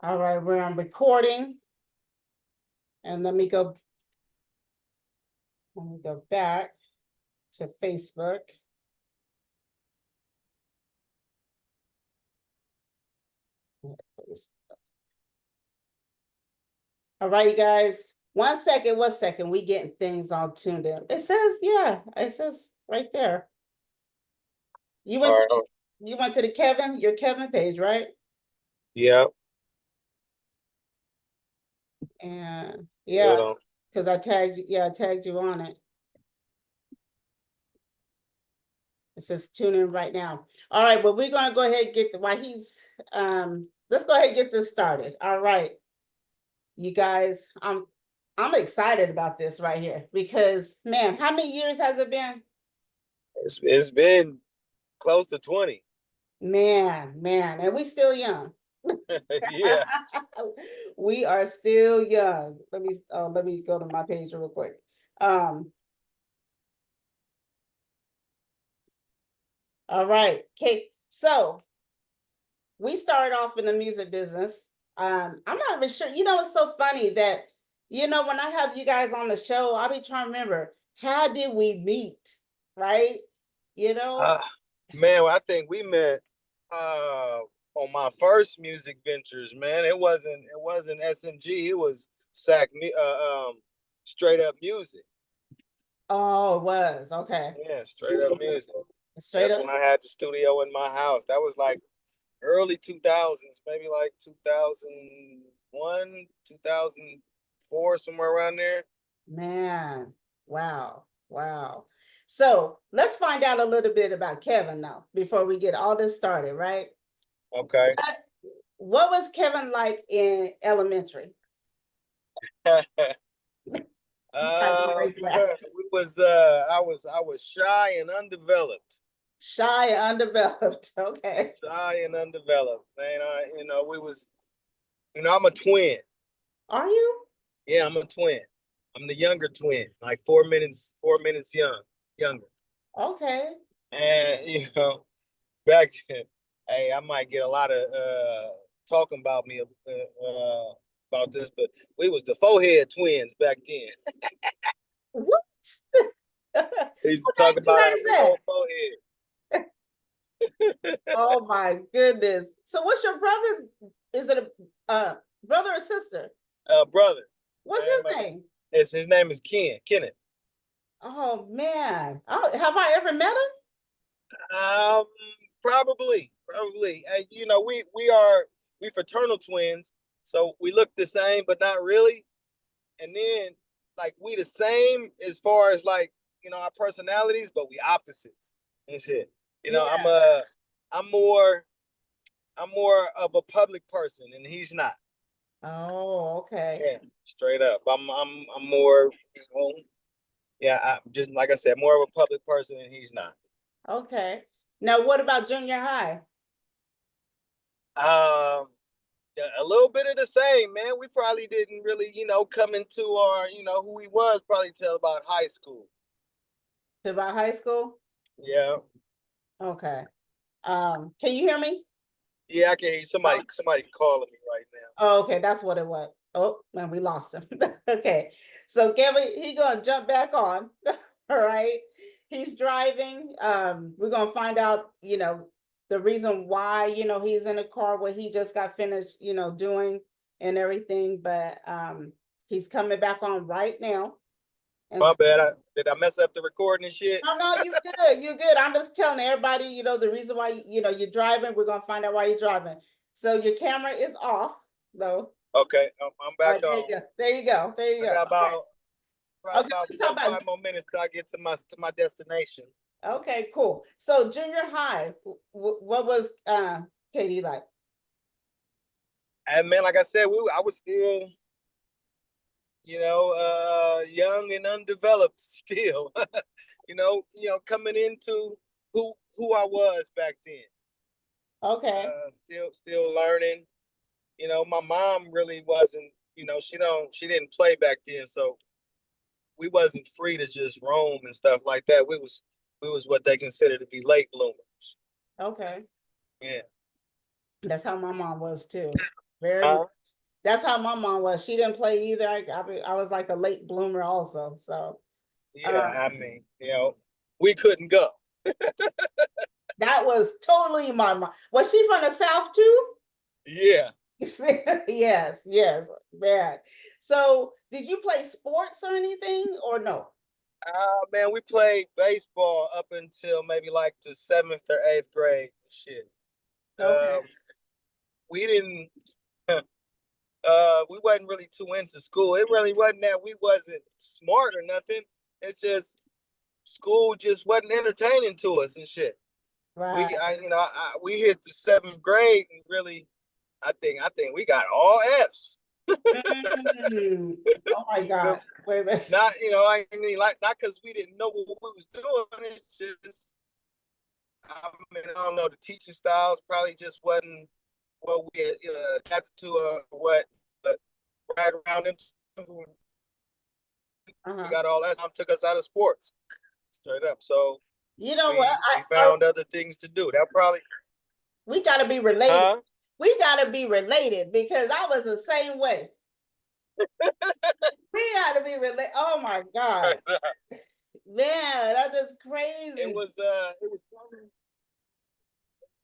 All right, we're on recording. And let me go back to Facebook. All right, you guys. 1 second, 1 second. We getting things all tuned in. It says, yeah, it says right there. You went to the your Kevin page, right? Yeah. And yeah, because I tagged you on it. It says tune in right now. All right, well, we're gonna go ahead and get while he's let's go ahead and get this started. All right. You guys, I'm excited about this right here because man, how many years has it been? It's been close to 20. Man, and we still young. Yeah. We are still young. Let me go to my page real quick. All right. Okay. So we started off in the music business. I'm not even sure. It's so funny that, when I have you guys on the show, I'll be trying to remember, how did we meet? Right? Man, I think we met on my first music ventures, man. It wasn't SMG, it was straight up music. Oh, it was. Okay. Yeah, straight up music. Straight That's up. when I had the studio in my house. That was like early 2000s, maybe like 2001, 2004, somewhere around there. Man, wow. So let's find out a little bit about Kevin now before we get all this started, right? Okay. What was Kevin like in elementary? I was shy and undeveloped. Shy and undeveloped. Okay. Shy and undeveloped, man. I'm a twin. Are you? Yeah, I'm a twin. I'm the younger twin, like 4 minutes younger. Okay. And back then, hey, I might get a lot of talking about me about this, but we was the forehead twins back then. What? They used to talk about our big old forehead. Oh my goodness. So what's your brother's? Is it a brother or sister? Brother. What's his name? His name is Kenneth. Oh man. Have I ever met him? Probably. We fraternal twins, so we look the same, but not really. And then like we the same as far as like our personalities, but we opposites and shit. Yeah. I'm more of a public person, and he's not. Oh, okay. Yeah, straight up. I'm more, just like I said, more of a public person, and he's not. Okay. Now, what about junior high? A little bit of the same, man. We probably didn't really, come into our, who he was probably till about high school. Till about high school? Yeah. Okay. Can you hear me? Yeah, I can hear somebody calling me right now. Oh, okay, that's what it was. Oh, man, we lost him. Okay. So Kevin, he gonna jump back on. All right. He's driving. We're gonna find out, the reason why, he's in a car, what he just got finished, doing and everything. But he's coming back on right now. And My bad. Did I mess up the recording and shit? No, you're good. You're good. I'm just telling everybody, the reason why, you're driving. We're gonna find out why you're driving. So your camera is off, though. Okay, I'm back on. There you go. I got about 5 more minutes till I get to my destination. Okay, cool. So junior high, what was KD like? And man, like I said, I was still, young and undeveloped still. Coming into who I was back then. Okay. Still learning. My mom really wasn't. She didn't play back then, so we wasn't free to just roam and stuff like that. We was what they consider to be late bloomers. Okay. Yeah. That's how my mom was too. Very. That's how my mom was. She didn't play either. I was like a late bloomer also. So Yeah, I mean, we couldn't go. that was totally my mom. Was she from the South too? Yeah. Yes, yes, bad. So did you play sports or anything or no? Man, we played baseball up until maybe like the 7th or 8th grade. Shit. Okay. We didn't. We wasn't really too into school. It really wasn't that we wasn't smart or nothing. It's just school just wasn't entertaining to us and shit. Right. We hit the 7th grade and really, I think we got all Fs. Mm. Oh my God. Wait a minute. Not, I mean, like not because we didn't know what we was doing. It's just, I mean, I don't know. The teaching styles probably just wasn't what we had adapted to, what, but right around them, we got all that. Time took us out of sports, straight up. So You know what? we found other things to do. That probably, We gotta be related. huh? We gotta be related because I was the same way. We gotta be related. Oh my God. Man, that's just It crazy. was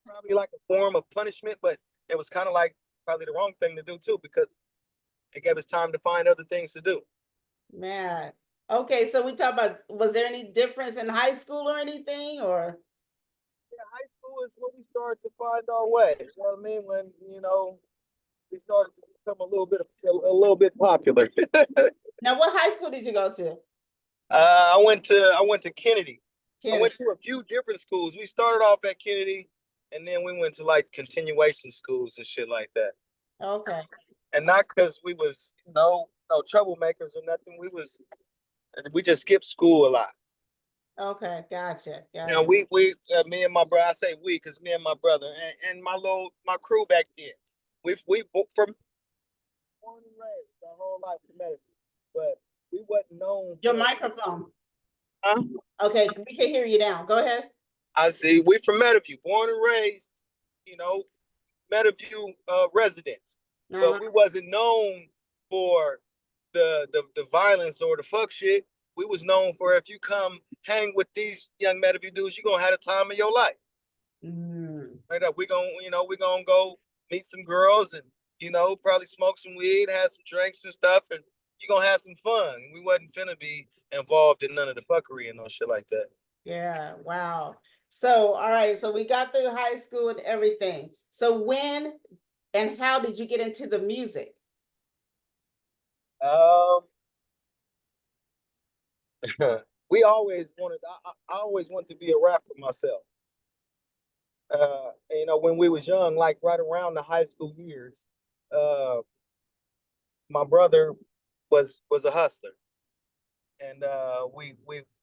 probably like a form of punishment, but it was kind of like probably the wrong thing to do too, because it gave us time to find other things to do. Man. Okay, so we talk about, was there any difference in high school or anything or? Yeah, high school is when we started to find our way. You know what I mean? When we started to become a little bit popular. Now, what high school did you go to? I went to Kennedy. I Kennedy. went to a few different schools. We started off at Kennedy, and then we went to like continuation schools and shit like that. Okay. And not because we was no troublemakers or nothing. We just skipped school a lot. Okay. Gotcha. You know, Gotcha. we me and my brother. I say we because me and my brother and my crew back then. We from born and raised our whole life in Medicine, but we wasn't known Your for. microphone. Huh? Okay, we can hear you now. Go ahead. I see. We from Meadowview, born and raised. You know, Meadowview residents, but Uh-huh. we wasn't known for the violence or the fuck shit. We was known for if you come hang with these young Meadowview dudes, you gonna have the time of your life. Mm. Right up, we gonna go meet some girls and probably smoke some weed, have some drinks and stuff, and you gonna have some fun. We wasn't finna be involved in none of the fuckery and no shit like that. Yeah, wow. So, all right, so we got through high school and everything. So when and how did you get into the music? Um, we always wanted. I always wanted to be a rapper myself. When we was young, like right around the high school years, uh, my brother was a hustler, and we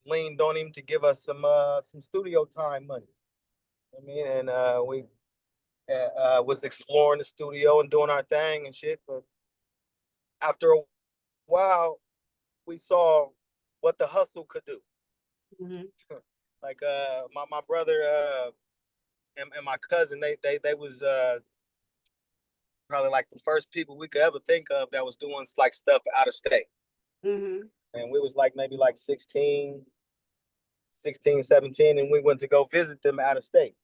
leaned on him to give us some studio time money. I mean, and we was exploring the studio and doing our thing and shit. But after a while, we saw what the hustle could do. Mhm. Like my brother and my cousin, they was probably like the first people we could ever think of that was doing like stuff out of state. Mhm. And we was like maybe like 16, 17, and we went to go visit them out of state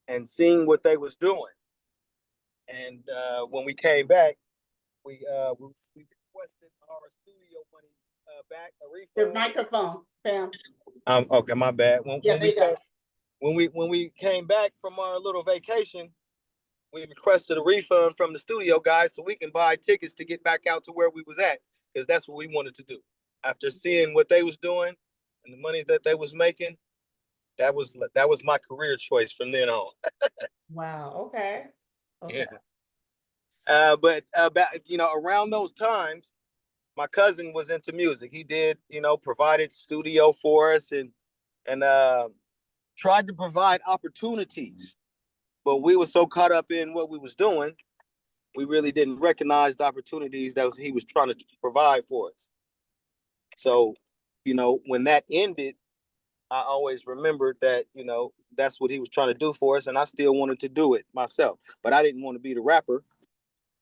and seeing what they was doing. And when we came back, we requested our studio money back, a Your refund. microphone, Pam. Okay, my bad. When Yeah, when there we you go. came when we came back from our little vacation, we requested a refund from the studio guys so we can buy tickets to get back out to where we was at because that's what we wanted to do. After seeing what they was doing and the money that they was making, that was my career choice from then on. Wow. Okay. Okay. Yeah. But about around those times, my cousin was into music. He did provided studio for us and tried to provide opportunities. But we were so caught up in what we was doing, we really didn't recognize the opportunities that he was trying to provide for us. So, when that ended, I always remembered that, that's what he was trying to do for us. And I still wanted to do it myself. But I didn't want to be the rapper.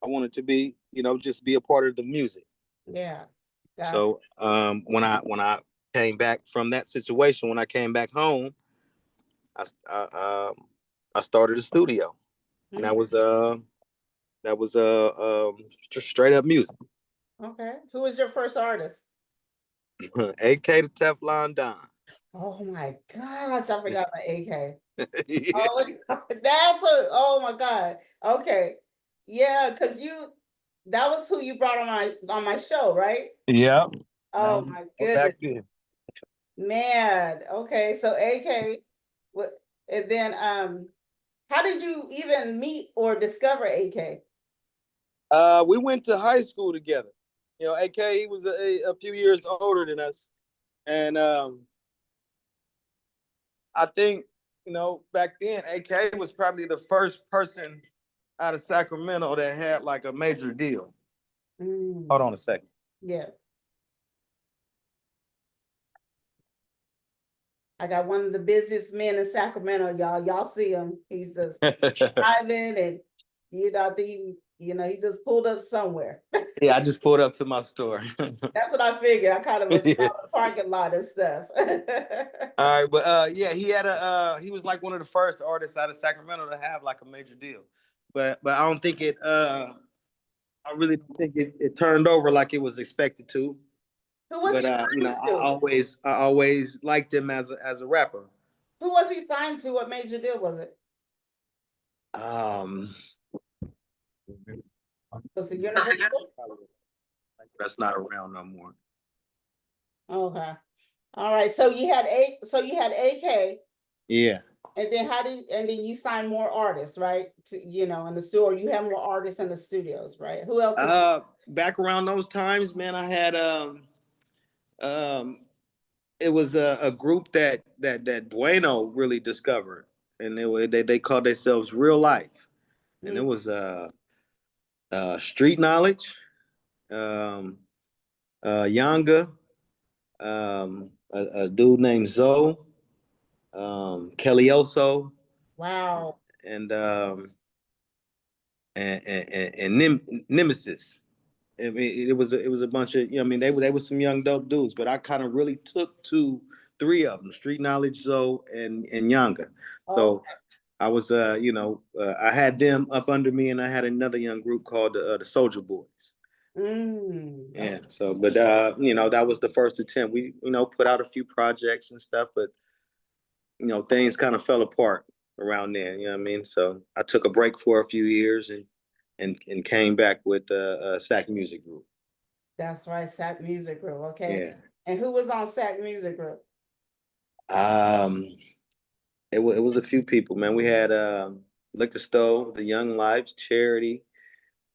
I wanted to be, just be a part of the music. Yeah. Got So when I came back from that situation, when I came back home, I I started a studio, and you. that was just straight up music. Okay. Who was your first artist? AK the Teflon Don. Oh my gosh, I forgot my AK. Yeah. Oh, that's what, oh my God. Okay. Yeah, because that was who you brought on my show, right? Yeah. That Oh was my back goodness. then. Man. Okay. So AK, what, and then how did you even meet or discover AK? We went to high school together. AK, he was a few years older than us, and I think back then AK was probably the first person out of Sacramento that had like a major deal. Mm, Hold on a second. yeah. I got one of the busiest men in Sacramento, y'all. Y'all see him. He's just driving and I think he just pulled up somewhere. Yeah, I just pulled up to my store. That's what I figured. I kind of was Yeah. out the parking lot and stuff. All right, but yeah, he was like one of the first artists out of Sacramento to have like a major deal. But I don't think I really don't think it turned over like it was expected to. Who was But he signed to? I always liked him as a rapper. Who was he signed to? What major deal was it? Um, Was it Universal? that's not around no more. Okay. All right. So you had AK, Yeah. and then and then you signed more artists, right? In the store. You have more artists in the studios, right? Who else did Back around those times, man, I had um it was a group that Bueno really discovered, and they called themselves Real Life, and it you? was Street Knowledge, um, Yanga, a dude named Zoe, Kelly Oso, Wow. and Nemesis. I mean, it was a bunch of they were some young dope dudes, but I kind of really took to three of them: Street Knowledge, Zoe, and Yanga. Oh. So I was I had them up under me, and I had another young group called the Soldier Boys. Okay. Yeah. So, but that was the first attempt. We put out a few projects and stuff, but things kind of fell apart around there. You know what I mean? So I took a break for a few years and came back with Sac Music Group. That's right, Sac Music Group. Okay. Yeah. And who was on Sac Music Group? Um, it was a few people, man. We had Liquor Stove, The Young Lives, Charity.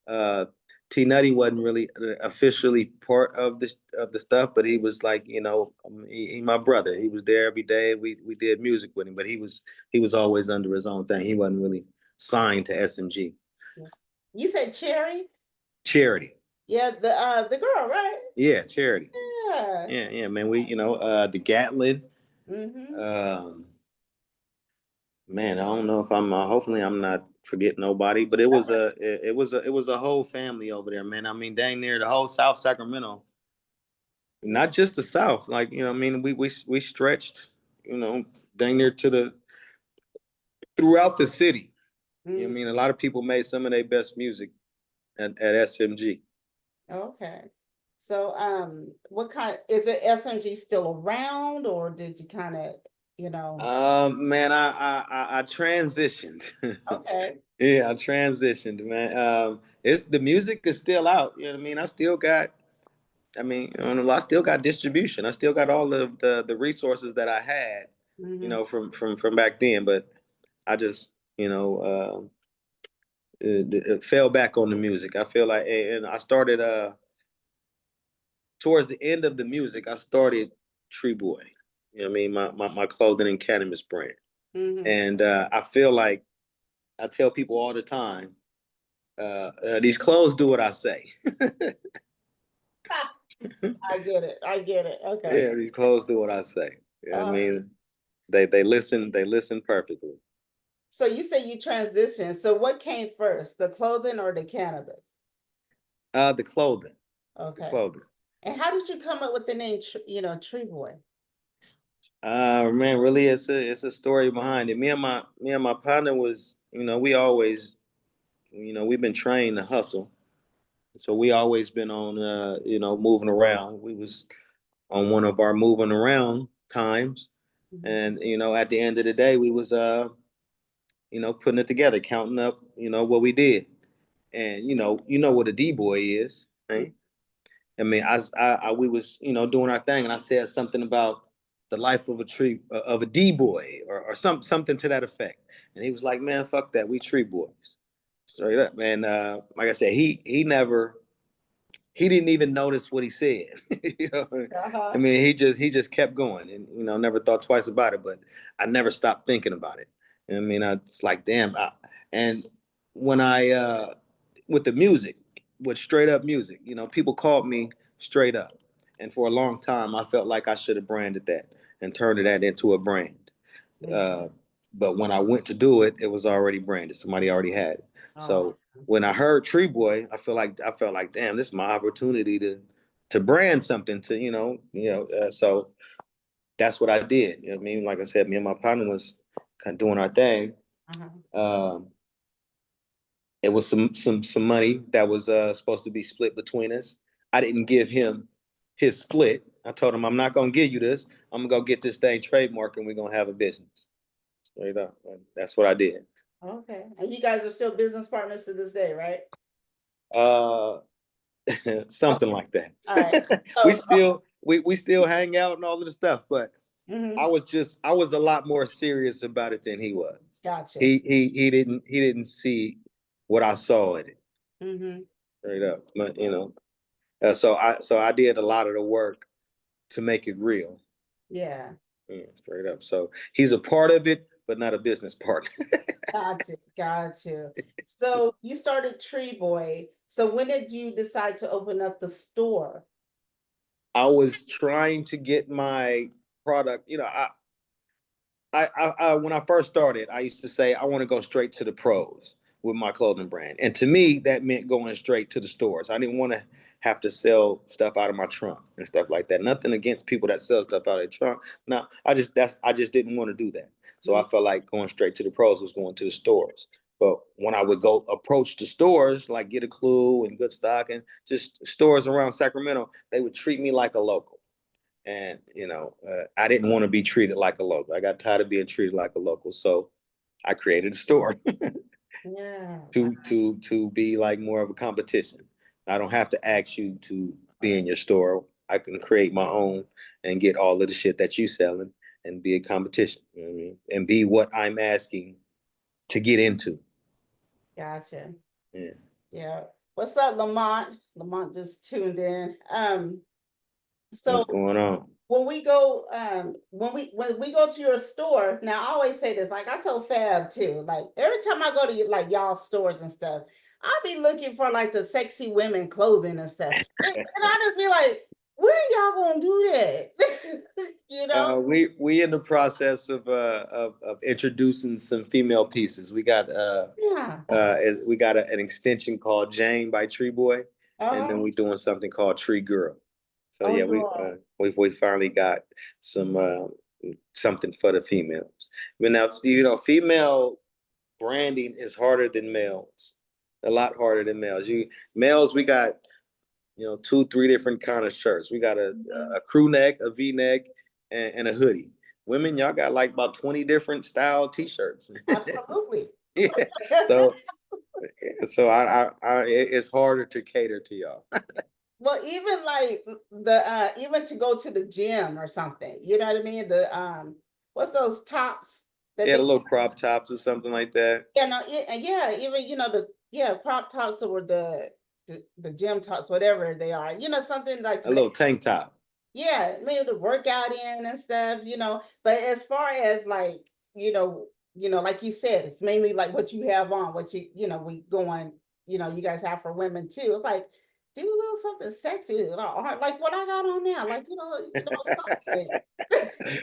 Uh, T Nutty wasn't really officially part of the stuff, but he was like, he my brother. He was there every day. We did music with him, but he was always under his own thing. He wasn't really signed to SMG. You said Cherry? Charity. Yeah, the girl, right? Yeah, Charity. Yeah. Yeah, yeah, man. We the Gatlin. Mm-hmm. Um, Man, I don't know if I'm. Hopefully, I'm not forgetting nobody. But it was a whole family over there, man. I mean, dang near the whole South Sacramento, Yeah. not just the South. Like I mean, we stretched, dang near to the throughout the city. I Mm, mean, a lot of people made some of their best music at SMG. okay. So, what kind is it SMG still around, or did you kind of, you know? Man, I transitioned. Okay. Yeah, I transitioned, man. It's the music is still out. You know what I mean? I still got distribution. I still got all of the resources that I had, Mm-hmm. from back then. But I just, it fell back on the music. I feel like, and I started towards the end of the music. I started Treeboy. You know what I mean? My clothing and cannabis brand, Mm-hmm. and I feel like I tell people all the time, these clothes do what I say. I get it. I get it. Okay. Yeah, these clothes do what I say. You know what I Uh, mean? They listen perfectly. So you say you transitioned. So what came first, the clothing or the cannabis? The clothing, the Okay. clothing. And how did you come up with the name, Tree Boy? Man, really, it's a story behind it. Me and my partner was, we always, we've been trained to hustle, so we always been on, moving around. We was on one of our moving around times, Mhm. and at the end of the day, we was, putting it together, counting up, what we did, and you know what a D boy is, right? I mean, we was, doing our thing, and I said something about the life of a D boy, or something to that effect, and he was like, "Man, fuck that, we tree boys, straight up." And like I said, he didn't even notice what he said. You know? I Uh-huh. mean, he just kept going, and never thought twice about it. But I never stopped thinking about it. I mean, I it's like, damn. And when I with the music, with straight up music, people called me straight up, and for a long time, I felt like I should have branded that and turned that into a brand. Mhm. Uh, but when I went to do it, it was already branded. Somebody already had it. Oh, So when I heard Treeboy, I felt like, damn, this is my opportunity to brand something so that's what I did. You know what I mean? Like I said, me and my partner was kind of doing our thing. uh-huh. Um, it was some money that was supposed to be split between us. I didn't give him his split. I told him, I'm not gonna give you this. I'm gonna go get this thing trademark, and we're gonna have a business. Straight up. And that's what I did. Okay. And you guys are still business partners to this day, right? Uh, Okay. something like that. All right. we So, still we still hang out and all of the stuff, but mhm, I was a lot more serious about it than he was. gotcha. He didn't see what I saw in it. Mm-hmm. Straight up. But so I did a lot of the work to make it real. Yeah. Yeah, straight up. So he's a part of it, but not a business partner. Gotcha. Gotcha. So you started Tree Boy. So when did you decide to open up the store? I was trying to get my product. When I first started, I used to say I want to go straight to the pros with my clothing brand, and to me that meant going straight to the stores. I didn't want to have to sell stuff out of my trunk and stuff like that. Nothing against people that sell stuff out of their trunk. No, I just didn't want to do that. So I Mhm. felt like going straight to the pros was going to the stores. But when I would go approach the stores, like Get a Clue and Good Stock and just stores around Sacramento, they would treat me like a local. And I didn't want to be treated like a local. I got tired of being treated like a local, so I created a store Yeah. to be like more of a competition. I don't have to ask you to be in your store. I can create my own and get all of the shit that you selling and be a competition. You know what I mean? And be what I'm asking to get into. Gotcha. Yeah. Yeah. What's up, Lamont? Lamont just tuned in. So What's going on? when we go to your store, now I always say this, like I told Fab too, like every time I go to like y'all stores and stuff, I'll be looking for like the sexy women clothing and stuff. And I just be like, when are y'all gonna do that? You know? We in the process of introducing some female pieces. Yeah. We got an extension called Jane by Treeboy, and then Uh-huh. we doing something called Tree Girl. So Oh, yeah, you are. we finally got some something for the females. But now female branding is harder than males. A lot harder than males. You males, we got two, three different kind of shirts. We got Mhm. a crew neck, a V neck, and a hoodie. Women, y'all got like about 20 different style t-shirts. Absolutely. Yeah. So it's harder to cater to y'all. Well, even like the even to go to the gym or something, you know what I mean? The what's those tops that Yeah, they the little crop tops or something like that. yeah, even the crop tops or the gym tops, whatever they are, something like to A little tank top. yeah, maybe to work out in and stuff, But as far as like, like you said, it's mainly like what you have on, what we going, you guys have for women too. It's like do a little something sexy, like what I got on now, like something.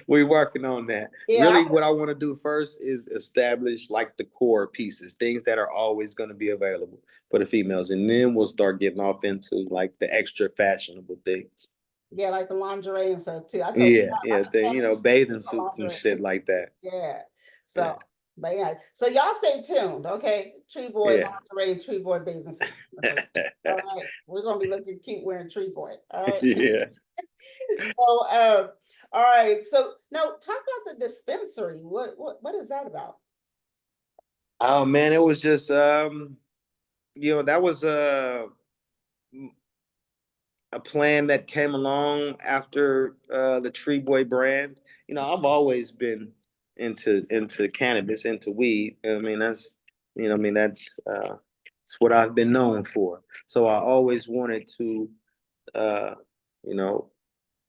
We're working on that. Yeah, Really, what I want to do first is establish like the core pieces, things that are always going to be available for the females, and then we'll start getting off into like the extra fashionable things. yeah, like the lingerie and stuff too. I told you Yeah, yeah, that's a challenge. bathing suits and Lingerie. shit like that. Yeah. Yeah, So, but yeah. So y'all stay tuned, okay? Tree Boy yeah, lingerie and Tree Boy bathing suits. All right. We're gonna be looking cute wearing Tree Boy. All right. yeah. So all right. So now talk about the dispensary. What is that about? Oh man, it was just that was a plan that came along after the Treeboy brand. I've always been into cannabis, into weed. I mean, that's what I've been known for. So I always wanted to, uh, you know,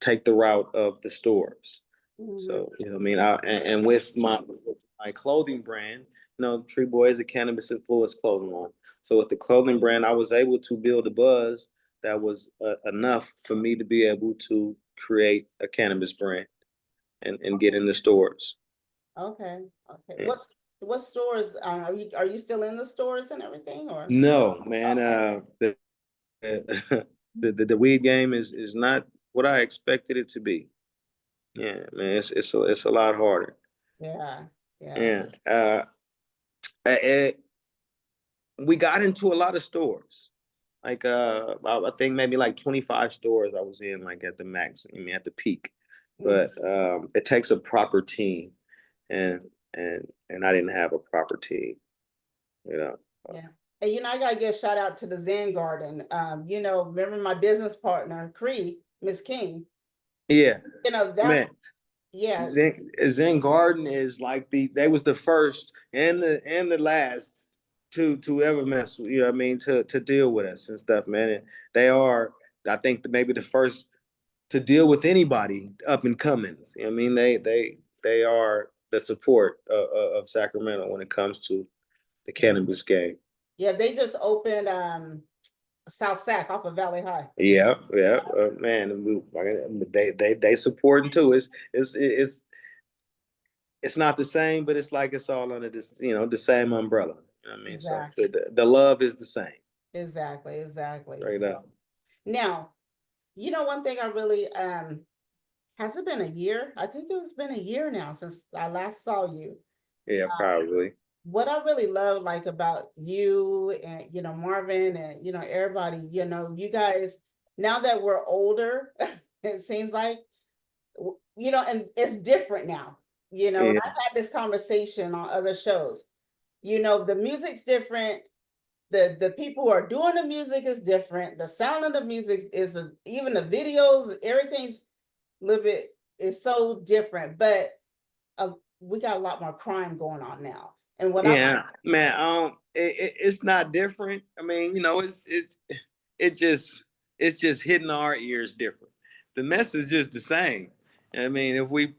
take the route of the stores. Mhm. So and with my clothing brand, Treeboy is a cannabis influenced clothing line. So with the clothing brand, I was able to build a buzz that was enough for me to be able to create a cannabis brand and get in the stores. Okay. Okay. Yeah. What stores are you still in the stores and everything or No, man, okay. the weed game is not what I expected it to be. Yeah, man, it's a lot harder. Yeah. Yeah. Yeah, we got into a lot of stores. Like I think maybe like 25 stores I was in like at the max, I mean at the peak. Mm, But it takes a proper team and and I didn't have a proper team, you know. yeah. And I gotta give a shout out to the Zen Garden. Remember my business partner, Cree, Miss King. Yeah, That's man. yeah, Zen Garden is like they was the first and the last to ever mess with, I mean, to deal with us and stuff, man. And they are, I think, maybe the first to deal with anybody up and comings. I mean, they are the support of Sacramento when it comes to the yeah, cannabis game. yeah. They just opened South Sac off of Valley High. Yeah, yeah, man. They supporting too. It's not the same, but it's like it's all under this, the same umbrella. You know what I mean, so Exactly, the love is the same, exactly. straight So up. now, one thing I really has it been a year? I think it's been a year now since I last saw you. Yeah, probably. What I really love like about you and Marvin and everybody, you guys, now that we're older, it seems like and it's different now. And Yeah, I've had this conversation on other shows. The music's different. The people who are doing the music is different. The sound of the music is even the videos, everything's a little bit is so different. But uh, we got a lot more crime going on now. And what I yeah, man. It's not different. I mean, it just it's just hitting our ears different. The message is just the same. I mean, if we,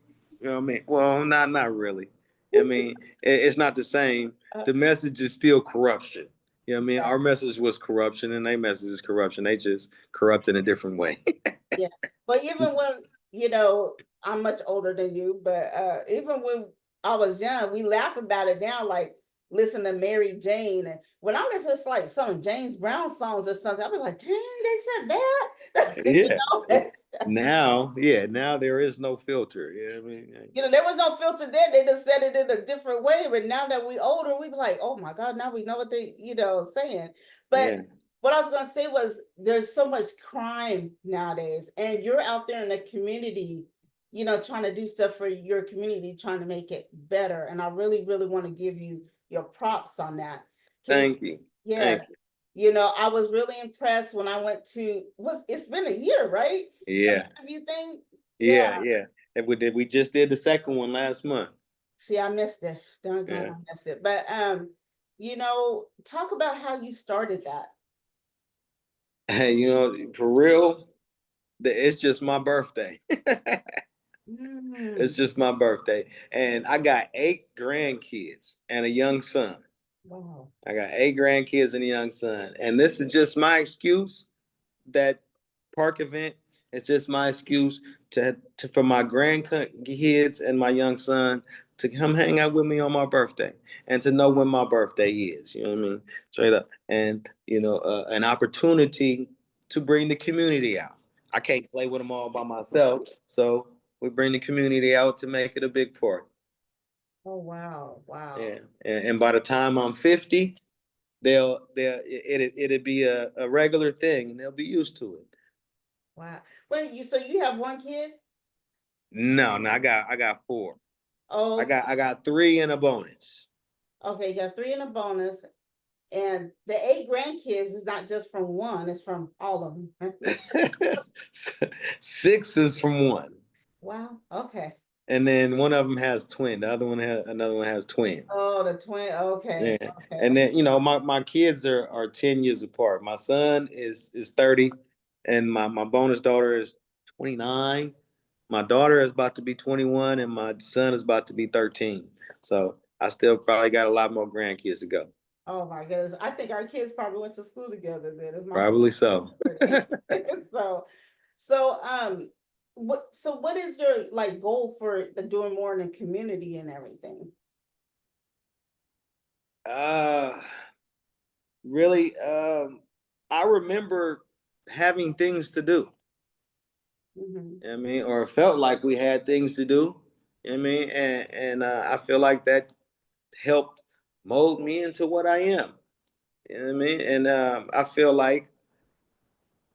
I mean, well, not really. I mean, it's not the same. uh, The message is still corruption. I mean, our message was corruption, and their message is corruption. They just corrupt in a different way. yeah. But even when, I'm much older than you, but even when I was young, we laugh about it now, like listen to Mary Jane. And when I listen to like some of James Brown songs or something, I'll be like, dang, they said that. Yeah. Now there is no filter. I mean, There was no filter then. They just said it in a different way. But now that we older, we be like, oh my God, now we know what they, saying. But yeah, what I was gonna say was there's so much crime nowadays, and you're out there in the community, trying to do stuff for your community, trying to make it better. And I really, really want to give you your props on that. Can thank you, yeah, thank you. I was really impressed when I went to it's been a year, right? Yeah. The interview thing. Yeah. Yeah. And we just did the second one last month. See, I missed it. Darn God, Yeah. I missed it. But talk about how you started that. Hey, for real, it's just my birthday. It's Mm, just my birthday. And I got 8 grandkids and a young son. wow. I got 8 grandkids and a young son. And this is just my excuse. that park event. It's just my excuse to for my grandkids and my young son to come hang out with me on my birthday and to know when my birthday is. You know what I mean? Straight up, and an opportunity to bring the community out. I can't play with them all by myself, so we bring the community out to make it a big party. Oh, wow. Wow. Yeah, and by the time I'm 50, it'll be a regular thing, and they'll be used to it. Wow. Wait, so you have one kid? No, no, I got four. I Oh, got I got three and a bonus. okay. You got three in a bonus. And the 8 grandkids is not just from one, it's from all of them. Six is from one, Wow. Okay. and then one of them has twin. The other one has another one has twins. Oh, the twin. Okay. Yeah, and Okay. then my kids are 10 years apart. My son is 30, and my bonus daughter is 29. My daughter is about to be 21, and my son is about to be 13. So I still probably got a lot more grandkids to go. Oh my goodness. I think our kids probably went to school together then. If my son Probably so. so so what is your like goal for the doing more in the community and everything? Uh, really, I remember having things to do. Hmm. I mean, or felt like we had things to do. I mean, and I feel like that helped mold me into what I am. You know what I mean? And I feel like,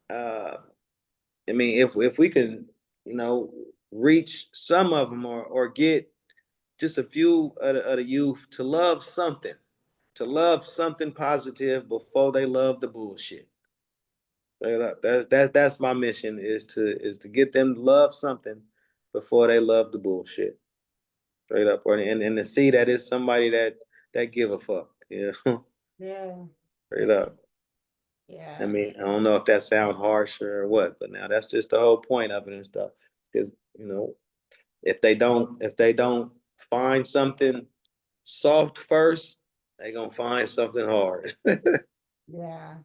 uh, I mean, if we can, reach some of them or get just a few of the youth to love something positive before they love the bullshit. That's my mission is to get them to love something before they love the bullshit. Straight up, and to see that it's somebody that give a fuck. Yeah. Yeah. Straight up. I Yeah. mean, I don't know if that sounds harsh or what, but now that's just the whole point of it and stuff. Because if they don't find something soft first, they gonna find something hard. Yeah.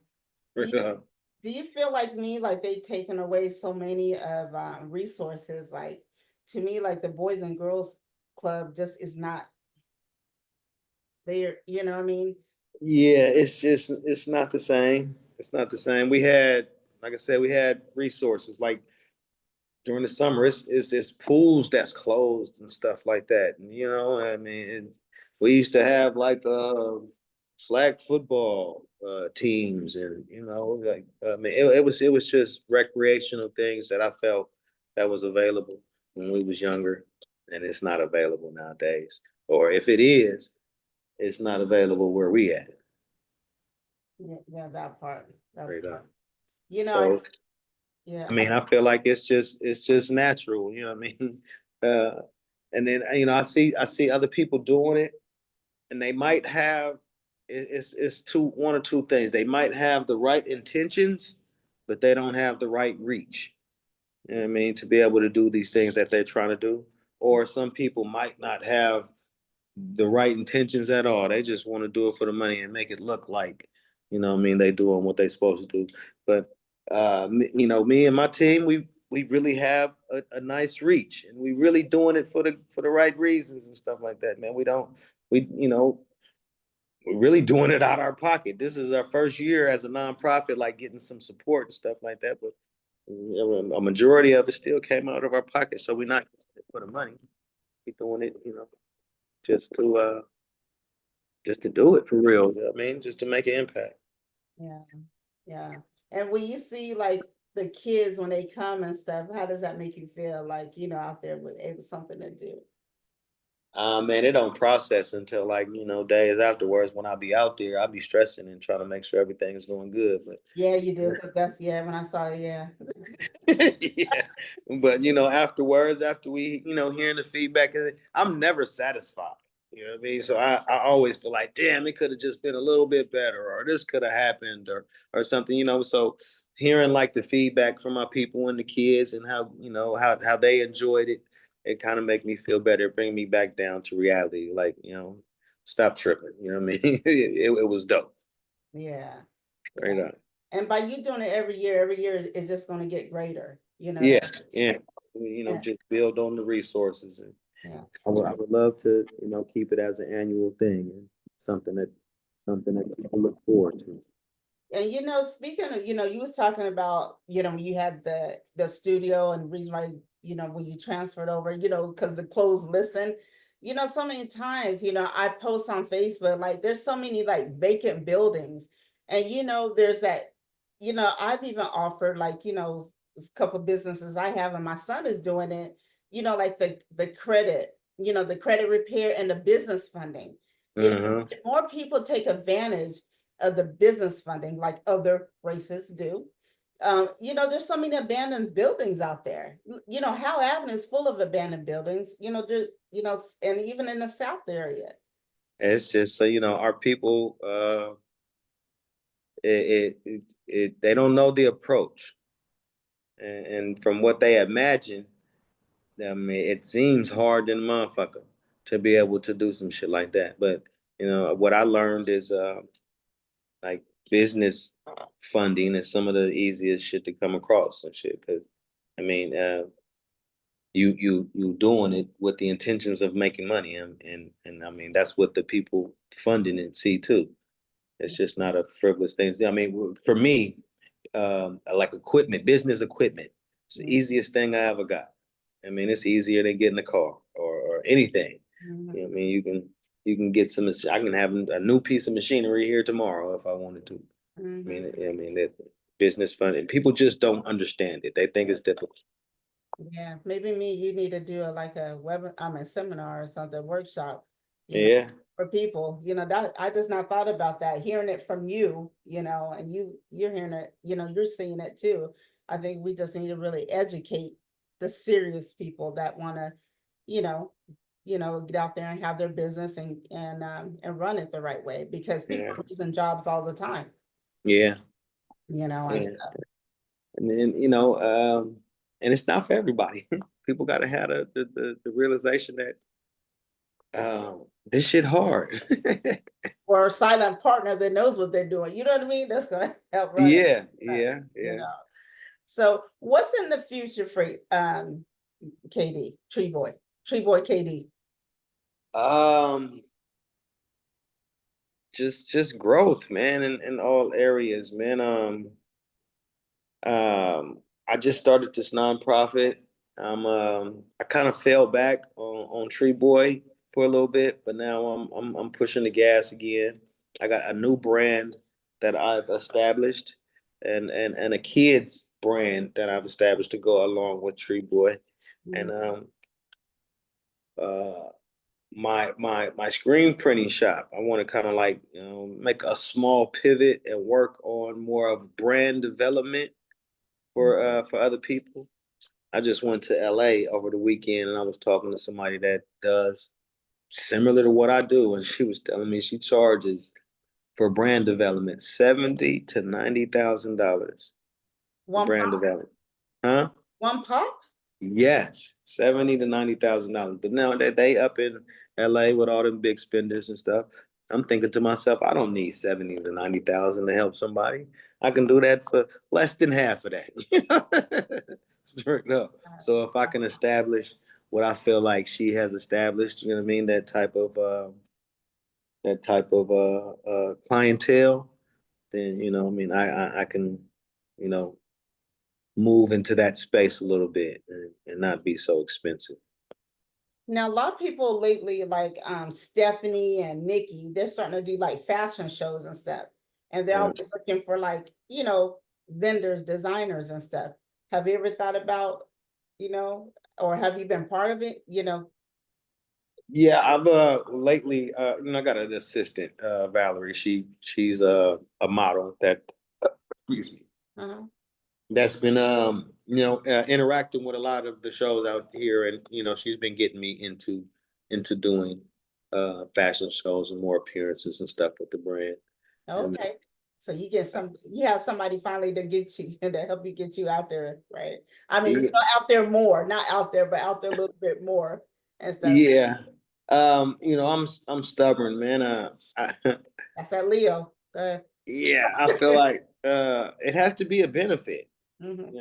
Do you Straight up. do you feel like me, like they taken away so many of resources? Like to me, like the Boys and Girls Club just is not there, you know what I mean? Yeah, it's not the same. It's not the same. Like I said, we had resources like during the summer. It's pools that's closed and stuff like that. And, I mean, we used to have like flag football teams, and like I mean, it was just recreational things that I felt that was available when we was younger, and it's not available nowadays. Or if it is, it's not available where we at. Yeah, yeah, that part. That Right part. on. You know, So yeah, I mean, I feel like it's just natural. You know what I mean? Uh, and then I see other people doing it, and they might have it's one or two things. They might have the right intentions, but they don't have the right reach. You know what I mean? To be able to do these things that they're trying to do. Or some people might not have the right intentions at all. They just want to do it for the money and make it look like, what I mean, they doing what they supposed to do. But me and my team, we really have a nice reach, and we really doing it for the right reasons and stuff like that, man. We don't we we're really doing it out of our pocket. This is our first year as a nonprofit, like getting some support and stuff like that. But a majority of it still came out of our pocket, so we're not for the money. We're doing it, just to do it for real. You know what I mean, just to make an impact. yeah, yeah. And when you see like the kids when they come and stuff, how does that make you feel? Like, out there with it was something to do. Man, it don't process until like days afterwards. When I be out there, I'll be stressing and trying to make sure everything is going good. But Yeah, you do, because that's yeah, when I saw it, yeah. yeah, but afterwards, after we hearing the feedback, I'm never satisfied. You know what I mean? So I always feel like, damn, it could have just been a little bit better, or this could have happened, or something. So hearing like the feedback from my people and the kids and how how they enjoyed it, it kind of make me feel better, bring me back down to reality. Like stop tripping. You know what I mean? It was dope. Yeah. Right Yeah. on. And by you doing it every year is just going to get greater. You know Yeah, that. yeah. You know, Yeah, just build on the resources, and yeah. I would love to, you know, keep it as an annual thing and something that something that people look forward to. And speaking of, you was talking about, you had the studio and the reason why, when you transferred over, because the clothes listen, so many times, I post on Facebook, like there's so many like vacant buildings. And there's that, I've even offered like, a couple of businesses I have and my son is doing it, like the credit, the credit repair and the business funding. Uh-huh. If more people take advantage of the business funding like other races do. There's so many abandoned buildings out there. Howe Avenue is full of abandoned buildings, and even in the South area. It's just so you know, our people, they don't know the approach, and from what they imagine, I mean, it seems hard than a motherfucker to be able to do some shit like that. But you know, what I learned is, like business funding is some of the easiest shit to come across and shit. Because I mean, you doing it with the intentions of making money, and I mean that's what the people funding it see too. It's just not a frivolous thing. I mean, for me, like equipment, business equipment, it's the easiest thing I ever got. I mean, it's easier than getting a car or anything. Mhm. You know what I mean, you can get some. I can have a new piece of machinery here tomorrow if I wanted to. Mhm. I mean that business funding. People just don't understand it. They think it's difficult. Yeah, maybe you need to do like a seminar or something, workshop, you know, Yeah, for people, that I just not thought about that, hearing it from you, and you're hearing it, you're seeing it too. I think we just need to really educate the serious people that want to, you know, get out there and have their business and run it the right way because people yeah, are losing jobs all the time, yeah, and yeah. stuff. And then and it's not for everybody. People got to have the realization that this shit hard. Or a silent partner that knows what they're doing. You know what I mean? That's gonna help run it. Yeah, uh, yeah, You yeah. know. So what's in the future for KD, Treeboy KD? Um, just growth, man, in all areas, man. I just started this nonprofit. I kind of fell back on Treeboy for a little bit, but now I'm pushing the gas again. I got a new brand that I've established, and a kids brand that I've established to go along with Treeboy, and uh my screen printing shop. I want to kind of like make a small pivot and work on more of brand development for other people. I just went to LA over the weekend and I was talking to somebody that does similar to what I do, and she was telling me she charges for brand development $70,000 to $90,000 for One brand pop, development. Huh? one pop. Yes, 70 to $90,000. But now that they up in LA with all them big spenders and stuff, I'm thinking to myself, I don't need 70 to 90,000 to help somebody. I can do that for less than half of that. Straight up. So if I can establish what I feel like she has established, you know what I mean, that type of clientele, then you know, I mean, I can, you know, move into that space a little bit and not be so expensive. Now, a lot of people lately, like Stephanie and Nikki, they're starting to do like fashion shows and stuff. And they're Uh, always looking for like, vendors, designers and stuff. Have you ever thought about, or have you been part of it? yeah, I've lately you know, I got an assistant, Valerie. She's a model that excuse me, Uh-huh. that's been interacting with a lot of the shows out here, and you know she's been getting me into doing fashion shows and more appearances and stuff with the brand. And Okay. So you have somebody finally to get you to help you get you out there, right? I mean, yeah, out there more, not out there, but out there a little bit more and stuff. yeah. You know, I'm stubborn, man. That's that Leo. Yeah, I feel like It has to be a benefit. Mhm. You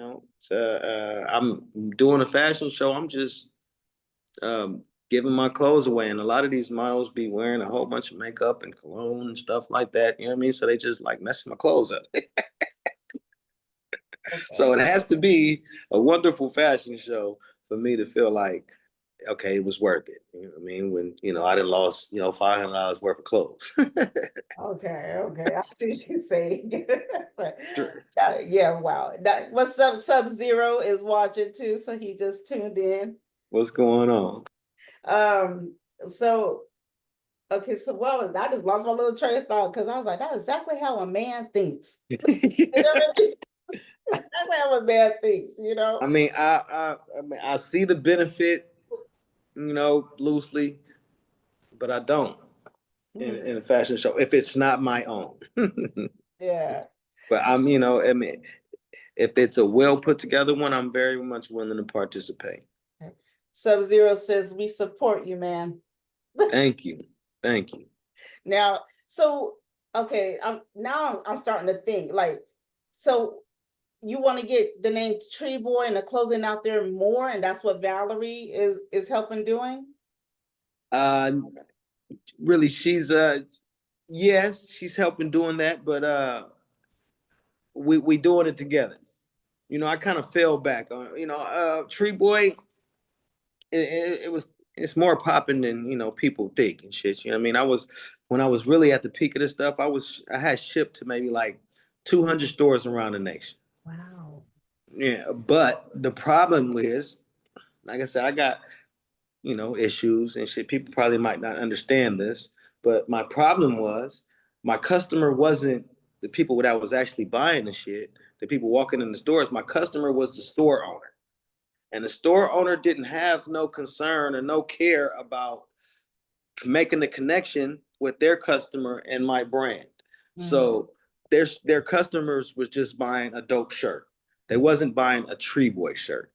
know, I'm doing a fashion show. I'm just giving my clothes away, and a lot of these models be wearing a whole bunch of makeup and cologne and stuff like that. You know what I mean? So they just like messing my clothes up. Okay. So it has to be a wonderful fashion show for me to feel like, okay, it was worth it. You know what I mean? When, I didn't lost, $500 worth of clothes. Okay, okay. I see what you're saying. Sure. Yeah, wow. What's up? Sub-Zero is watching too, so he just tuned in. What's going on? Um, so okay, so well, I just lost my little train of thought because I was like, that's exactly how a man thinks. You know what I mean? Exactly how a man thinks, you know? I mean, I see the benefit, loosely, but I don't Mhm. in a fashion show if it's not my own. Yeah. But I mean, if it's a well put together one, I'm very much willing to participate. Sub-Zero says we support you, man. Thank you. Thank you. Now, so okay, I'm starting to think like, so you want to get the name Treeboy and the clothing out there more, and that's what Valerie is helping doing. Uh Really, she's yes, she's helping doing that, but we doing it together. I kind of fell back on, Tree Boy. It was it's more popping than people think and shit. You know what I mean? When I was really at the peak of this stuff, I had shipped to maybe like 200 stores around the nation. Wow. Yeah, but the problem is, like I said, I got issues and shit. People probably might not understand this, but my problem was my customer wasn't the people that was actually buying the shit, the people walking in the stores. My customer was the store owner. And the store owner didn't have no concern or no care about making the connection with their customer and my brand. Mhm. So their customers was just buying a dope shirt. They wasn't buying a Tree Boy shirt.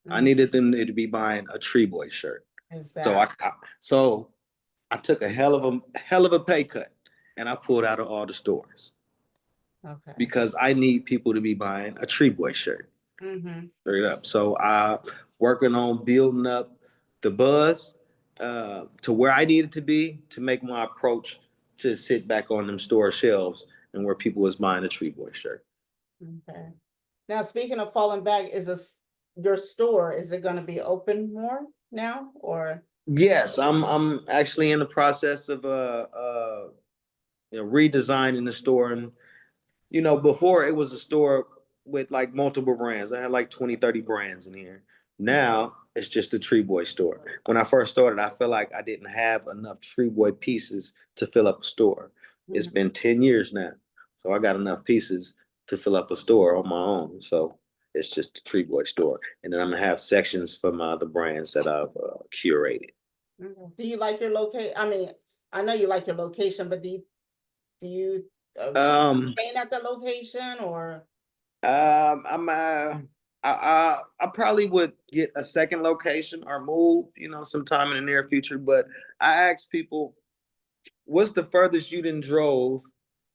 I Mhm. needed them to be buying a Tree Boy shirt. So Exactly. I took a hell of a pay cut and I pulled out of all the stores Okay. because I need people to be buying a Tree Boy shirt. Mm-hmm. Straight up. So I working on building up the buzz to where I needed to be to make my approach to sit back on them store shelves and where people was buying a Tree Boy shirt. Okay. Now, speaking of falling back, is this your store? Is it going to be open more now, or? Yes, I'm actually in the process of redesigning the store. And before it was a store with like multiple brands. I had like 20, 30 brands in here. Now it's just a Tree Boy store. When I first started, I felt like I didn't have enough Tree Boy pieces to fill up a store. It's Mhm. been 10 years now. So I got enough pieces to fill up a store on my own. So it's just a Tree Boy store. And then I'm gonna have sections for my other brands that I've curated. Do you like your location? I mean, I know you like your location, but do you Um, staying at the location or? I'm I probably would get a second location or move, sometime in the near future. But I asked people, what's the furthest you done drove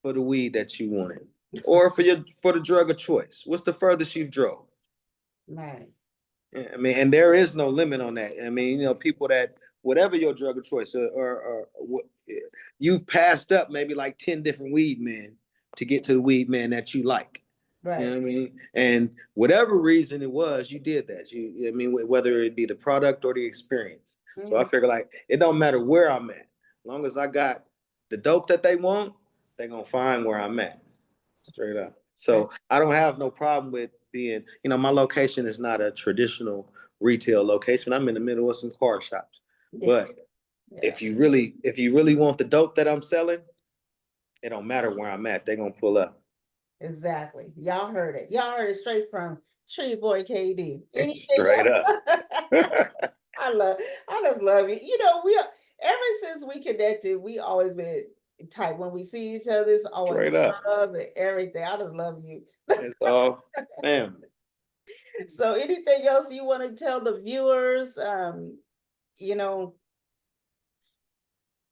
for the weed that you wanted, or for the drug of choice? What's the furthest you've drove? Man. Yeah, I mean, and there is no limit on that. I mean, people that whatever your drug of choice, you've passed up maybe like 10 different weed men to get to the weed man that you like. You know Right. what I mean? And whatever reason it was, you did that. I mean, whether it be the product or the experience. So I Mhm. figure like it don't matter where I'm at, as long as I got the dope that they want, they're gonna find where I'm at. Straight up. Right. So I don't have no problem with being, my location is not a traditional retail location. I'm in the middle of some car shops. Yeah. But Yeah. if you really want the dope that I'm selling, it don't matter where I'm at. They're gonna pull up. Exactly. Y'all heard it. Y'all heard it straight from Treeboy KD. Anything Straight else? up. I love, I just love you. You know, ever since we connected, we always been tight. When we see each other, it's always Straight up. love and everything. I just love you. It's all family. So anything else you want to tell the viewers? You know,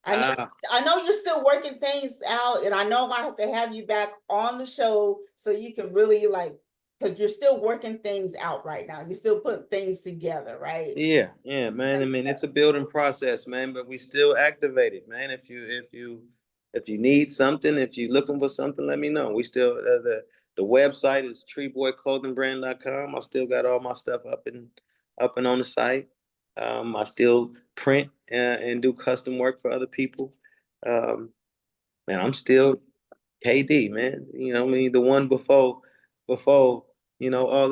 I know you're still working things out, and I know I have to have you back on the show so you can really like, because you're still working things out right now. You're still putting things together, right? Yeah, yeah, man. I mean, it's a building process, man, but we still activated, man. If you need something, if you're looking for something, let me know. We still the website is treeboyclothingbrand.com. I still got all my stuff up and on the site. I still print and do custom work for other people. Um, man, I'm still KD, man. You know, I mean, the one before all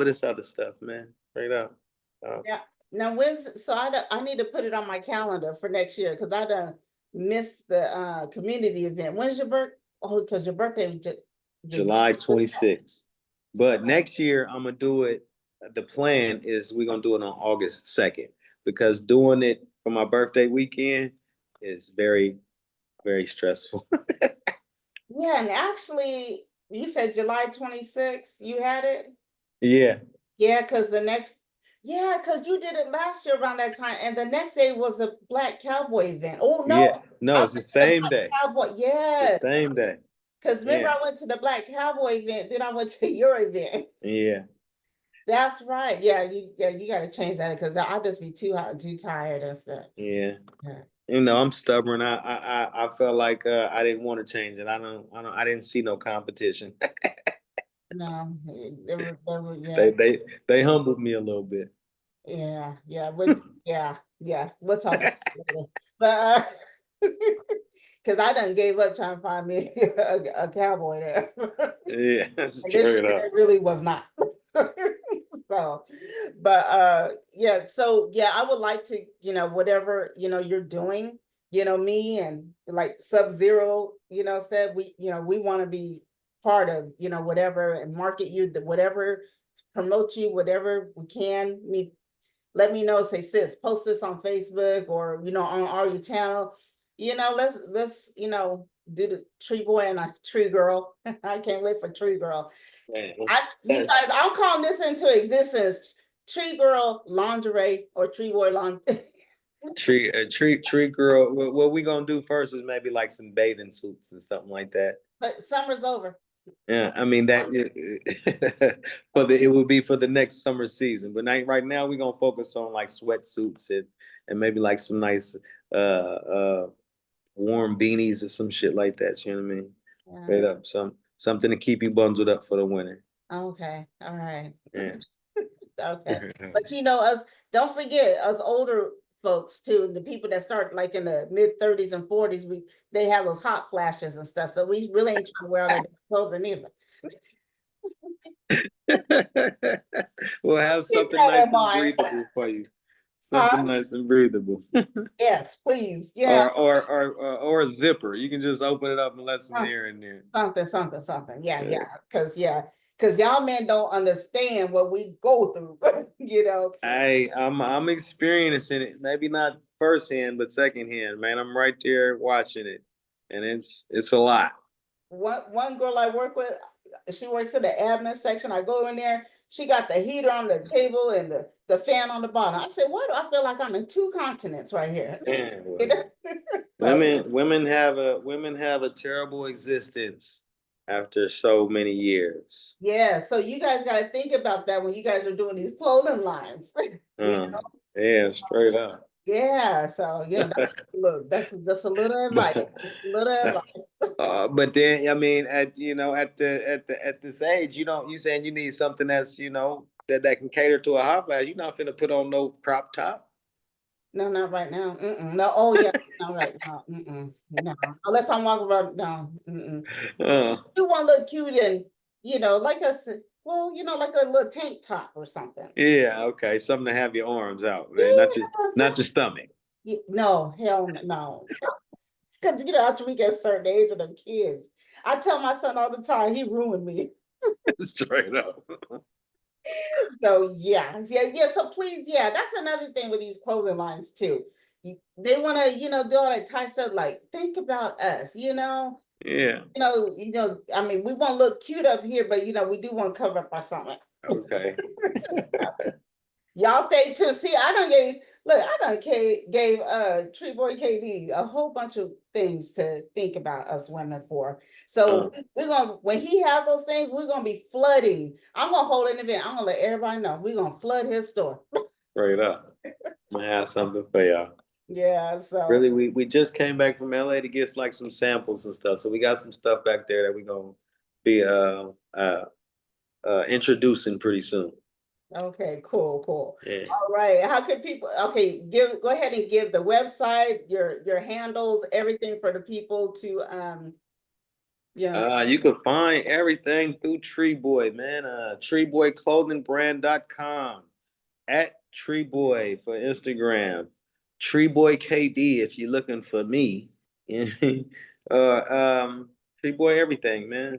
of this other stuff, man. Straight up. Yeah. Now I need to put it on my calendar for next year because I done missed the community event. When's your birth? Oh, because your birthday was just July 26th. But next year I'm gonna do it. The plan is we're gonna do it on August 2nd because doing it for my birthday weekend is very, very stressful. yeah, and actually you said July 26th, you had it? Yeah, Yeah, because you did it last year around that time, and the next day was a Black Cowboy event. Oh yeah. no, No, I it's went the to the same Black day. Cowboy. The Yes, same day. because remember Yeah, I went to the Black Cowboy event, then I went to your event. yeah, That's right. Yeah, you got to change that because I just be too hot and too tired and stuff. yeah. Yeah. I'm stubborn. I felt like I didn't want to change it. I didn't see no competition. No, They yes. they they humbled me a little bit. Yeah, we'll talk about it later. But because I done gave up trying to find me a cowboy there. Yeah, And this straight year up. it really was not. So, but yeah, so yeah, I would like to, whatever, you're doing, me and like Sub-Zero, said we want to be part of, whatever and market you, whatever, promote you, whatever we can. Let me know, say, sis, post this on Facebook or, on our channel. Let's, do the Tree Boy and a Tree Girl. I can't wait for Tree Girl. Man, You that's guys, I'm calling this into existence. Tree Girl lingerie or Tree Boy lingerie. tree girl. What we gonna do first is maybe like some bathing suits and something like that. But summer's over. Yeah, I mean that it would be for the next summer season. But right now we're gonna focus on like sweatsuits and maybe like some nice warm beanies or some shit like that. You know what I mean? Yeah. Straight up, something to keep you bundled up for the winter. Okay. All right. Yeah. Okay. But us, don't forget us older folks too, the people that start like in the mid 30s and 40s, they have those hot flashes and stuff. So we really ain't trying to wear all that clothing either. We'll have Keep something that in nice and mind. breathable for you. Something Huh? nice and breathable. Yes, please. Yeah. or a zipper. You can just open it up and let some air in there. Something. Because y'all men don't understand what we go through, I'm experiencing it. Maybe not firsthand, but secondhand, man. I'm right there watching it. And it's a lot. One girl I work with, she works in the admin section. I go in there, she got the heater on the table and the fan on the bottom. I said, why do I feel like I'm in two continents right here? Man, So women have a terrible existence after so many years. yeah, so you guys got to think about that when you guys are doing these clothing lines. you Uh, yeah, straight up. Yeah, so that's just a little advice. But Just a little advice. but then I mean at this age, you saying you need something that's that can cater to a hot flash. You're not finna put on no crop top. No, not right now. Mm-mm. No, oh yeah, not right now. Mm-mm. No, unless I'm walking around. No, mm-mm. Uh, You want to look cute and like like a little tank top or something. yeah, okay. Something to have your arms out, man. Not Yeah, your stomach. no, hell no. Because after we get certain age of them kids, I tell my son all the time, he ruined me. Straight up. So yeah. So please, yeah, that's another thing with these clothing lines too. They want to, do all that tight stuff. Like, think about us, Yeah. I mean, we want to look cute up here, but we do want to cover up our stomach. Okay. Y'all stay tuned. See, I done gave, look, I done gave Treeboy KD a whole bunch of things to think about us women for. So we're gonna, when he has those things, we're gonna be flooding. I'm gonna hold an event. I'm gonna let everybody know we're gonna flood his store. Straight up. I'm gonna have something for y'all. Yeah, so Really, we just came back from LA to get like some samples and stuff. So we got some stuff back there that we're gonna be introducing pretty soon. okay, cool. Yeah. All right. How can people, okay, go ahead and give the website, your handles, everything for the people to You can find everything through Treeboy, man. TreeboyClothingBrand.com, at Treeboy for Instagram. Treeboy KD if you're looking for me. Treeboy everything, man.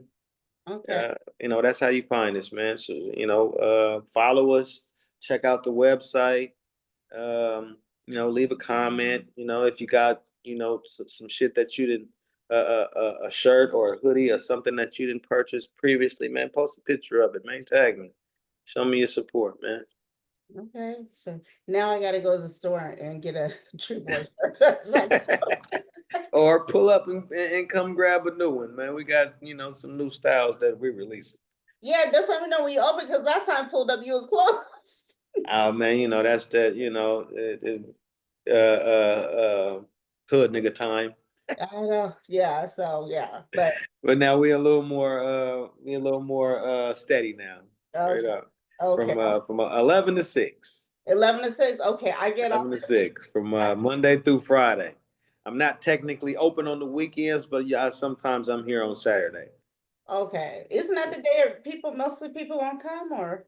Okay. That's how you find us, man. So, follow us, check out the website, leave a comment, if you got, some shit that you didn't, a shirt or a hoodie or something that you didn't purchase previously, man, post a picture of it, man, tag me. Show me your support, man. Okay. So now I gotta go to the store and get a Treeboy shirt. Or pull up and come grab a new one, man. We got, some new styles that we're releasing. Yeah, just let me know when you open because last time I pulled up, you was closed. Oh man, that's that, hood nigga time. I know. Yeah. So yeah, but But now we're a little more steady now. Straight okay. up. Okay. From 11 to 6. 11 to 6. Okay, I get off. 11 to 6 from Monday through Friday. I'm not technically open on the weekends, but yeah, sometimes I'm here on Saturday. Okay. Isn't that the day mostly people won't come or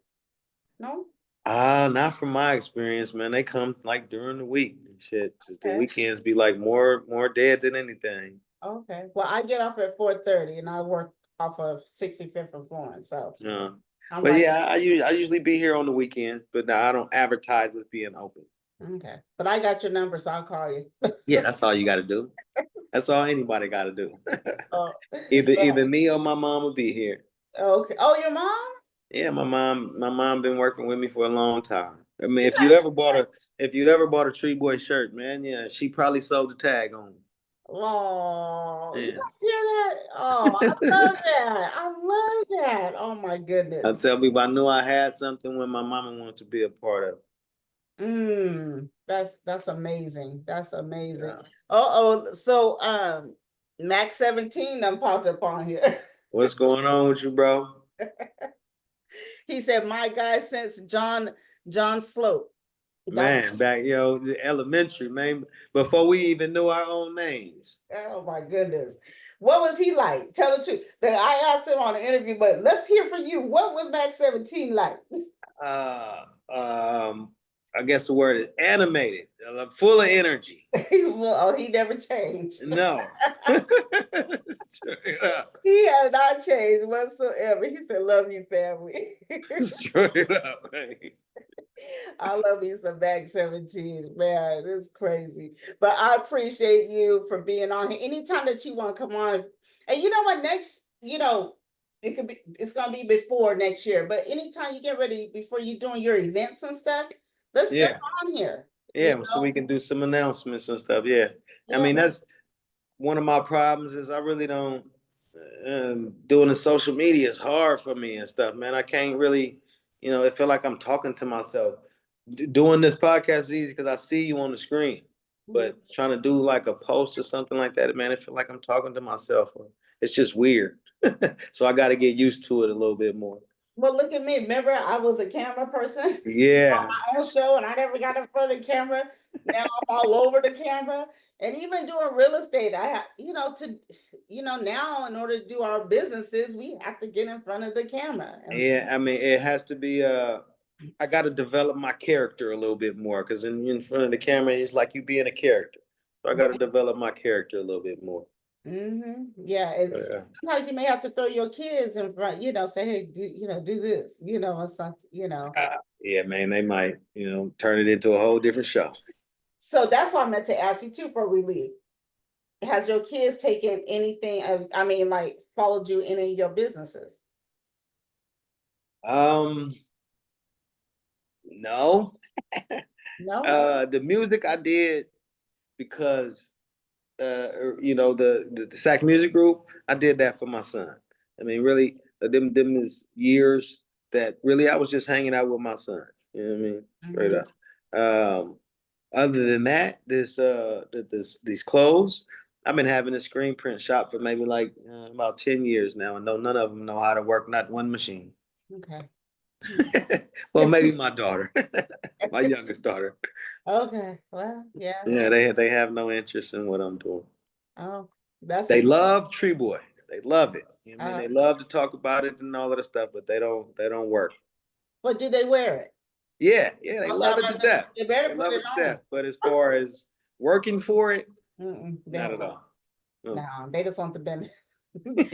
no? Not from my experience, man. They come like during the week. Shit, the Okay. weekends be like more dead than anything. Okay. Well, I get off at 4:30 and I work off of 65th and Florence. So I'm But right. yeah, I usually be here on the weekend, but no, I don't advertise as being open. Okay. But I got your number, so I'll call you. Yeah, that's all you got to do. That's all anybody got to do. Oh, Either me or my mom will be here. okay. Oh, your mom? Yeah, my mom been working with me for a long time. I mean, You if you guys, ever bought a Treeboy shirt, man, yeah, she probably sold the tag on. oh, you Yeah. guys hear that? Oh, I love that. I love that. Oh my I goodness. tell people I knew I had something when my mama wanted to be a part of it. That's amazing. That's amazing. Yeah. So Max 17 done popped up on here. What's going on with you, bro? He said, my guy since John Slope. Man, back the elementary, man, before we even knew our own names. Oh my goodness. What was he like? Tell the truth. I asked him on the interview, but let's hear from you. What was Max 17 like? Uh, I guess the word is animated, full of energy. Well, he never changed. No. Straight up. He has not changed whatsoever. He said, love you, family. Straight up, man. I love me some Max 17. Man, it's crazy. But I appreciate you for being on here. Anytime that you want to come on. And you know what? It's gonna be before next year, but anytime you get ready before you doing your events and stuff, let's jump on here. Yeah, so we can do some announcements and stuff. Yeah. I mean, that's one of my problems is I really don't doing the social media is hard for me and stuff, man. I can't really, it feel like I'm talking to myself. Doing this podcast is easy because I see you on the screen, but trying to do like a post or something like that, man, it feel like I'm talking to myself. It's just weird. So I got to get used to it a little bit more. Well, look at me. Remember, I was a camera person Yeah. on my own show, and I never got in front of the camera. Now I'm all over the camera, and even doing real estate, I have, now in order to do our businesses, we have to get in front of the camera. Yeah, I mean, it has to be. I got to develop my character a little bit more because in front of the camera, it's like you being a character. So I got to develop my character a little bit more. Yeah, sometimes you may have to throw your kids in front, say, hey, do this, or something, Yeah, man, they might, turn it into a whole different show. So that's why I meant to ask you too before we leave. Has your kids taken anything? Like followed you in any of your businesses? No. No? The music I did because you know, the Sac Music Group, I did that for my son. I mean, really, them is years that really I was just hanging out with my son. You know what I mean? Straight Mhm. up. Other than that, these clothes, I've been having a screen print shop for maybe like about 10 years now, and none of them know how to work not one machine. Okay. Well, maybe my daughter, my youngest daughter. Okay. Well, yeah. Yeah, they have no interest in what I'm doing. Oh, that's They a love Treeboy. They love it. You know what I mean? uh, They love to talk about it and all of that stuff, but they don't work. but do they wear it? Yeah, yeah, they Okay, I'm love it to about to say, death. they better They put love it it to on. death. But as far as working for it, They not don't at want. all. No. No, they just want the benefit.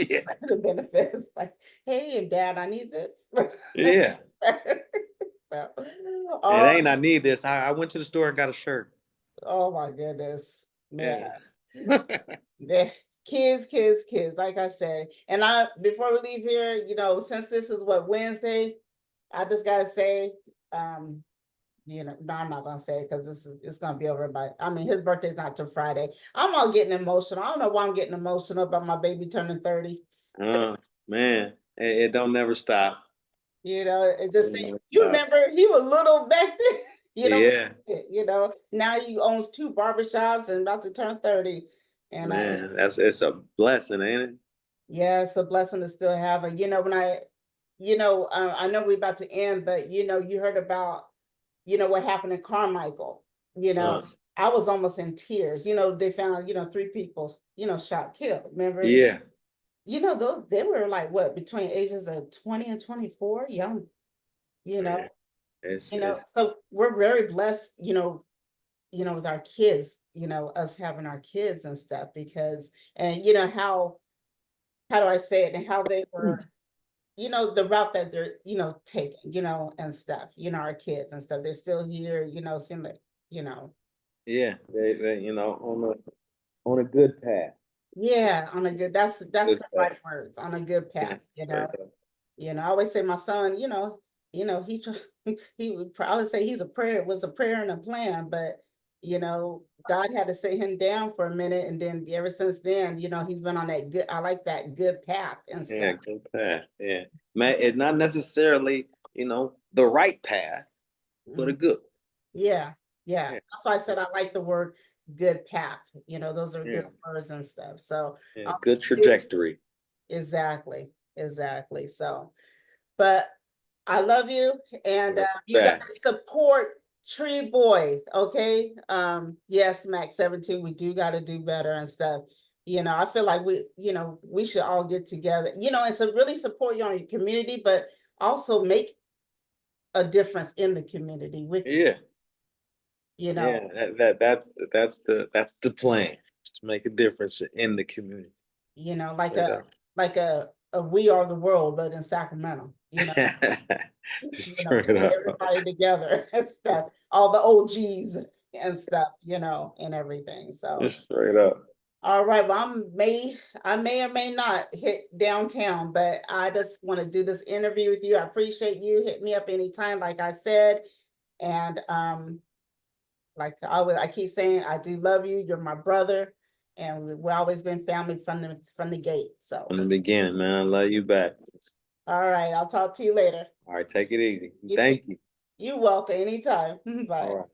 Yeah. The benefits. Like, hey, Dad, I need this. Yeah. So, It oh, ain't I need this. I went to the store and got a shirt. oh my goodness, man. Yeah. The kids, like I said. And before we leave here, since this is what Wednesday, I just gotta say, um, no, I'm not gonna say it because it's gonna be over by. I mean, his birthday's not till Friday. I'm all getting emotional. I don't know why I'm getting emotional about my baby turning 30. Oh man, it don't never stop. It's It just don't never you stop. remember he was little back then. Yeah, Now he owns 2 barbershops and about to turn 30. And man, it's a blessing, ain't it? yeah, it's a blessing to still have her. When I know we're about to end, but you heard about, what happened in Carmichael. You know, Uh, I was almost in tears. They found, 3 people, shot, killed. Remember? yeah, Those they were like what between ages of 20 and 24, young, you know, man. It's so we're very blessed, with our kids, us having our kids and stuff because and how do I say it and how they were the route that they're, taking, and stuff, our kids and stuff. They're still here, seem like, you know, yeah. They on a good path. yeah, on a good, that's Good the path. right words, on a good Yeah, path, straight up. I always say my son, he he would probably say was a prayer and a plan, but God had to sit him down for a minute, and then ever since then, he's been on that good. I like that good path and Yeah, stuff. good path. Yeah, man. It's not necessarily the right path, but a Mhm. good. Yeah, yeah. Yeah, That's why I said I like the word good path. Those are yeah, good words and stuff. So yeah. I'll Good be trajectory. exactly, exactly. So, but I love you, and you guys That. support Tree Boy, okay? Yes, Max 17, we do got to do better and stuff. I feel like we should all get together, and so really support you on your community, but also make a difference in the community with you, Yeah, you know, yeah. That's the plan. Is to make a difference in the community. like Straight a up. We Are the World, but in Sacramento, Straight bring up. everybody together and stuff, all the OGs and stuff, and everything. So, Straight up. all right, well, I may or may not hit downtown, but I just want to do this interview with you. I appreciate you. Hit me up anytime, like I said. And like I keep saying, I do love you. You're my brother, and we've always been family from the gate. So, From the beginning, man. I love you back. all right, I'll talk to you later. All right, take it easy. You too. Thank you. You welcome anytime. All Bye. right.